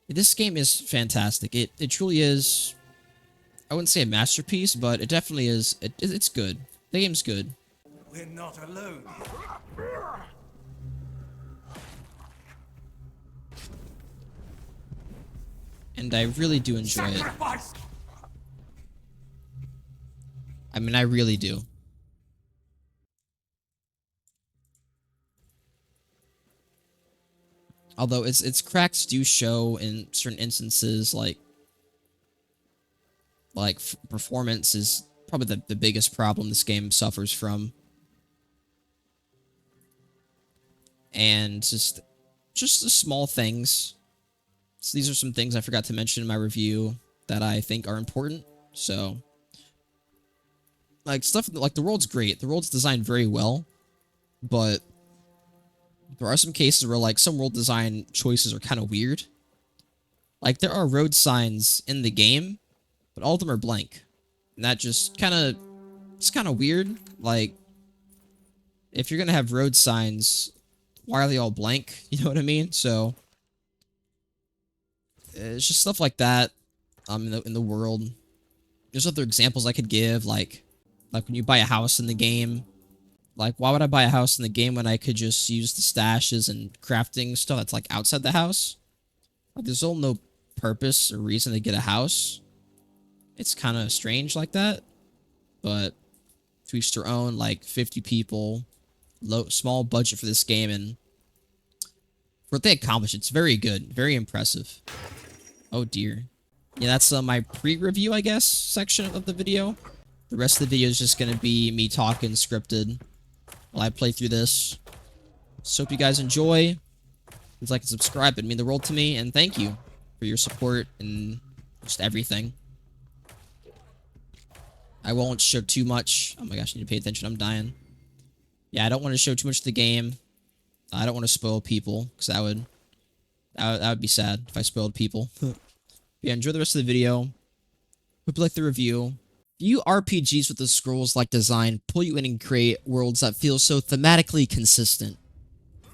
This game is fantastic. It truly is. I wouldn't say a masterpiece, but it definitely is. It's good. The game's good. We're not alone. And I really do enjoy it. Sacrifice! I mean, I really do. Although its cracks do show in certain instances, like performance is probably the biggest problem this game suffers from. And just the small things. So these are some things I forgot to mention in my review that I think are important. So, like stuff like the world's great. The world's designed very well, but there are some cases where like some world design choices are kind of weird. Like there are road signs in the game, but all of them are blank. And that just it's kind of weird. Like if you're going to have road signs, why are they all blank? You know what I mean? So it's just stuff like that in the world. There's other examples I could give like when you buy a house in the game. Like, why would I buy a house in the game when I could just use the stashes and crafting stuff that's, like, outside the house? Like, there's all no purpose or reason to get a house. It's kind of strange like that. But to each their own, like, 50 people, small budget for this game, and for what they accomplished, it's very good. Very impressive. Oh, dear. Yeah, that's my pre-review, I guess, section of the video. The rest of the video is just going to be me talking scripted while I play through this. So hope you guys enjoy. Please like and subscribe. It'd mean the world to me. And thank you for your support and just everything. I won't show too much. Oh my gosh, I need to pay attention. I'm dying. Yeah, I don't want to show too much of the game. I don't want to spoil people, because that would be sad if I spoiled people. Yeah, enjoy the rest of the video. Hope you like the review. Few RPGs with the scrolls-like design pull you in and create worlds that feel so thematically consistent.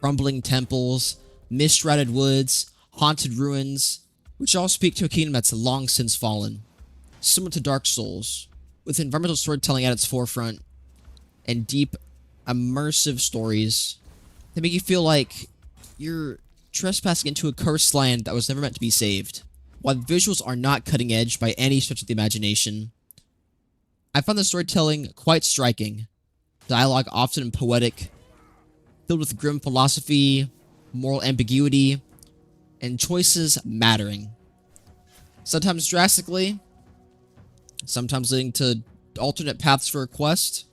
Crumbling temples, mist-shrouded woods, haunted ruins, which all speak to a kingdom that's long since fallen. Similar to Dark Souls, with environmental storytelling at its forefront, and deep, immersive stories that make you feel like you're trespassing into a cursed land that was never meant to be saved. While the visuals are not cutting edge by any stretch of the imagination, I found the storytelling quite striking, dialogue often poetic, filled with grim philosophy, moral ambiguity, and choices mattering. Sometimes drastically, sometimes leading to alternate paths for a quest,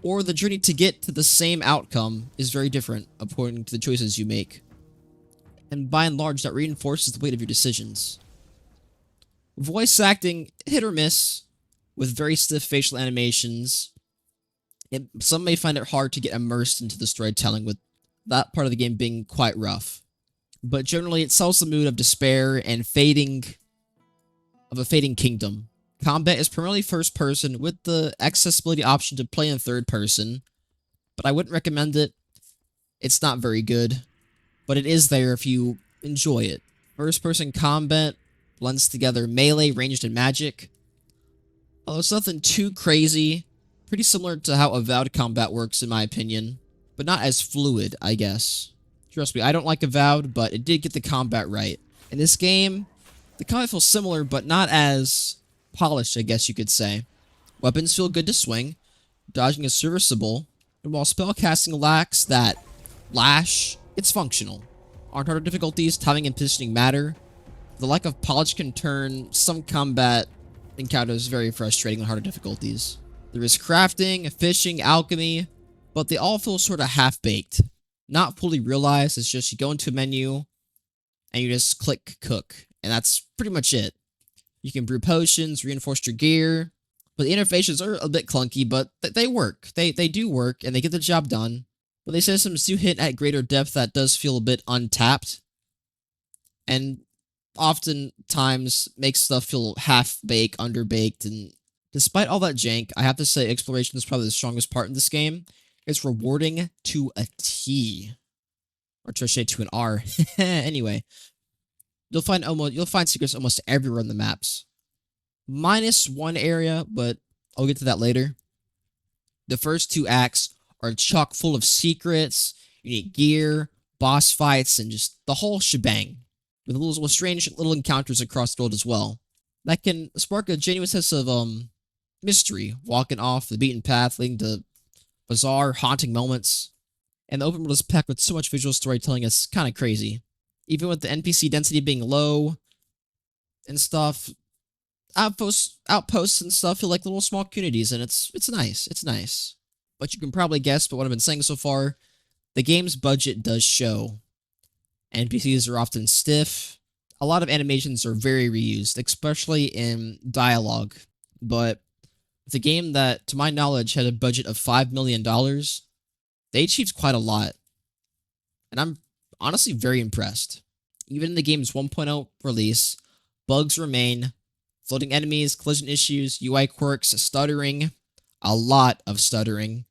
or the journey to get to the same outcome is very different according to the choices you make. And by and large, that reinforces the weight of your decisions. Voice acting, hit or miss, with very stiff facial animations. Some may find it hard to get immersed into the storytelling, with that part of the game being quite rough. But generally, it sells the mood of despair and a fading kingdom. Combat is primarily first person, with the accessibility option to play in third person, but I wouldn't recommend it. It's not very good, but it is there if you enjoy it. First person combat blends together melee, ranged, and magic. Although it's nothing too crazy, pretty similar to how Avowed combat works in my opinion, but not as fluid, I guess. Trust me, I don't like Avowed, but it did get the combat right. In this game, the combat feels similar, but not as polished, I guess you could say. Weapons feel good to swing, dodging is serviceable, and while spellcasting lacks that lash, it's functional. On harder difficulties, timing and positioning matter. The lack of polish can turn some combat encounters very frustrating on harder difficulties. There is crafting, fishing, alchemy, but they all feel sort of half-baked. Not fully realized, it's just you go into a menu, and you just click cook, and that's pretty much it. You can brew potions, reinforce your gear, but the interfaces are a bit clunky, but they work. They do work, and they get the job done. But the systems do hit at greater depth that does feel a bit untapped, and oftentimes makes stuff feel half-baked, underbaked, and despite all that jank, I have to say exploration is probably the strongest part in this game. It's rewarding to a T. Or to say to an R. Anyway, you'll find secrets almost everywhere in the maps. Minus one area, but I'll get to that later. The first two acts are chock full of secrets, unique gear, boss fights, and just the whole shebang. With strange little encounters across the world as well. That can spark a genuine sense of mystery, walking off the beaten path, leading to bizarre, haunting moments. And the open world is packed with so much visual storytelling, it's kind of crazy. Even with the NPC density being low and stuff, outposts and stuff feel like little small communities, and it's nice. It's nice. But you can probably guess, but what I've been saying so far, the game's budget does show. NPCs are often stiff. A lot of animations are very reused, especially in dialogue. But it's a game that, to my knowledge, had a budget of $5 million. They achieved quite a lot. And I'm honestly very impressed. Even in the game's 1.0 release, bugs remain, floating enemies, collision issues, UI quirks, stuttering, a lot of stuttering,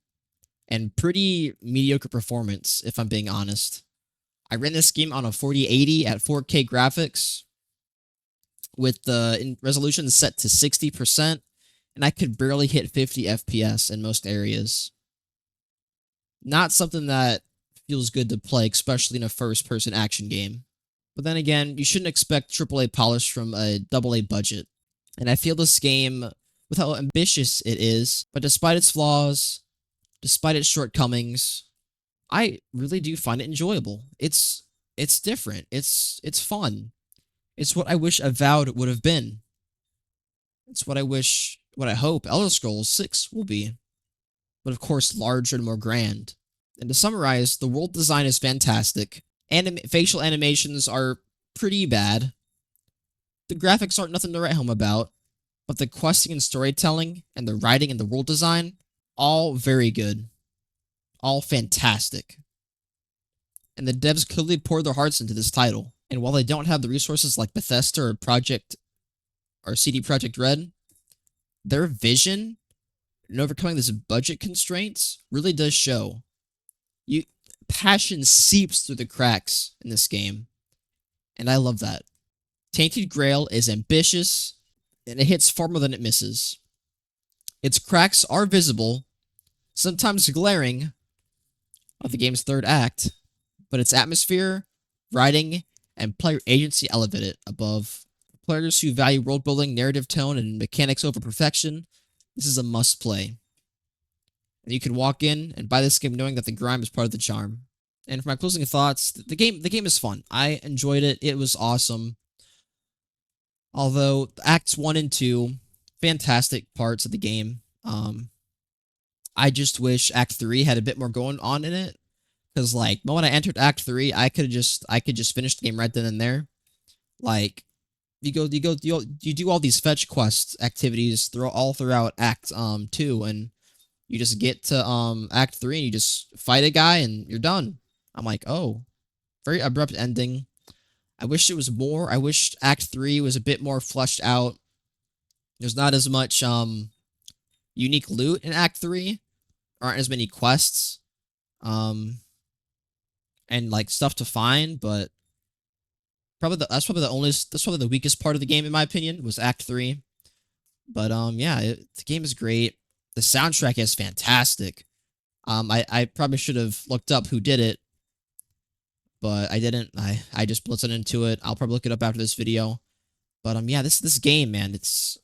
and pretty mediocre performance, if I'm being honest. I ran this game on a 4080 at 4K graphics with the resolution set to 60%, and I could barely hit 50 FPS in most areas. Not something that feels good to play, especially in a first-person action game. But then again, you shouldn't expect AAA polish from a AA budget. And I feel this game, with how ambitious it is, but despite its flaws, despite its shortcomings, I really do find it enjoyable. It's different. It's fun. It's what I wish Avowed would have been. It's what I hope Elder Scrolls 6 will be. But of course, larger and more grand. And to summarize, the world design is fantastic. Facial animations are pretty bad. The graphics aren't nothing to write home about, but the questing and storytelling, and the writing and the world design, all very good. All fantastic. And the devs clearly poured their hearts into this title. And while they don't have the resources like Bethesda or CD Projekt Red, their vision in overcoming these budget constraints really does show. Passion seeps through the cracks in this game, and I love that. Tainted Grail is ambitious, and it hits far more than it misses. Its cracks are visible, sometimes glaring, of the game's third act, but its atmosphere, writing, and player agency elevate it above. Players who value world building, narrative tone, and mechanics over perfection, this is a must play. And you can walk in and buy this game knowing that the grind is part of the charm. And for my closing thoughts, the game is fun. I enjoyed it. It was awesome. Although Acts 1 and 2, fantastic parts of the game. I just wish Act 3 had a bit more going on in it. Because like when I entered Act 3, I could just finish the game right then and there. Like you do all these fetch quest activities all throughout Act 2, and you just get to Act 3 and you just fight a guy and you're done. I'm like, oh, very abrupt ending. I wish it was more. I wish Act 3 was a bit more fleshed out. There's not as much unique loot in Act 3. Aren't as many quests. And like stuff to find, but that's probably the weakest part of the game in my opinion was Act 3. But yeah, the game is great. The soundtrack is fantastic. I probably should have looked up who did it, but I didn't. I just listened into it. I'll probably look it up after this video. But yeah, this game, man, it's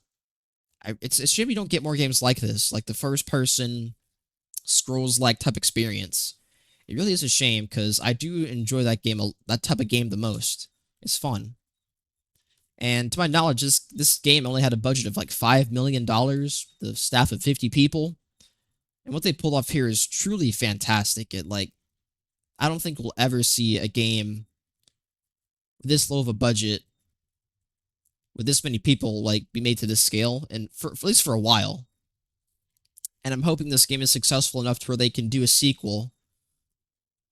a shame you don't get more games like this, like the first person Scrolls-like type experience. It really is a shame because I do enjoy that type of game the most. It's fun. And to my knowledge, this game only had a budget of like $5 million, the staff of 50 people. And what they pulled off here is truly fantastic. I don't think we'll ever see a game with this low of a budget, with this many people, like, be made to this scale, and for at least for a while. And I'm hoping this game is successful enough to where they can do a sequel.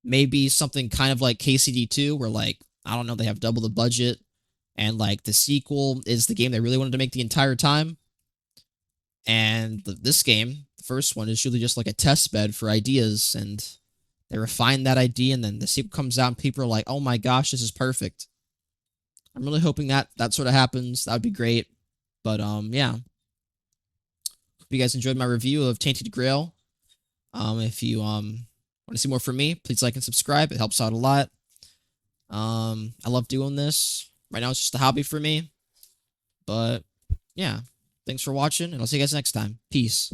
Maybe something kind of like KCD2, where, like, I don't know, they have double the budget, and, like, the sequel is the game they really wanted to make the entire time. And this game, the first one, is usually just like a test bed for ideas, and they refine that idea, and then the sequel comes out, and people are like, oh my gosh, this is perfect. I'm really hoping that sort of happens. That would be great. But yeah. Hope you guys enjoyed my review of Tainted Grail. If you want to see more from me, please like and subscribe. It helps out a lot. I love doing this. Right now it's just a hobby for me. But yeah. Thanks for watching, and I'll see you guys next time. Peace.